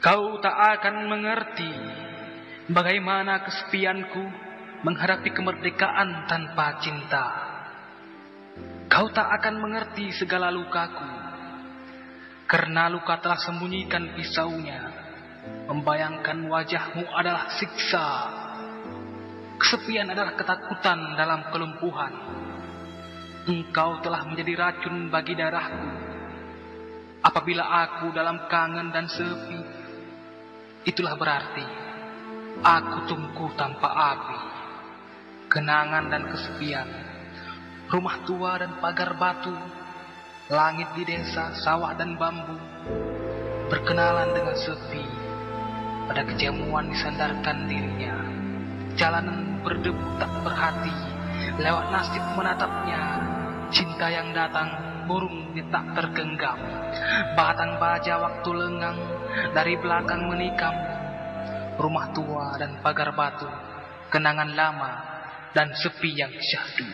Kau tak akan mengerti bagaimana kesepianku menghadapi kemerdekaan tanpa cinta. Kau tak akan mengerti segala lukaku, karena luka telah sembunyikan pisaunya. Membayangkan wajahmu adalah siksa. Kesepian adalah ketakutan dalam kelumpuhan. Engkau telah menjadi racun bagi darahku. Apabila aku dalam kangen dan sepi, itulah berarti aku tunggu tanpa api. Kenangan dan kesepian, rumah tua dan pagar batu, langit di desa, sawah dan bambu, berkenalan dengan sepi. Pada kejamuan disandarkan dirinya, jalanan berdebu tak berhati, lewat nasib menatapnya. Cinta yang datang, burung tak tergenggam, batang baja waktu lengang, dari belakang menikam. Rumah tua dan pagar batu, kenangan lama dan sepi yang syahdu.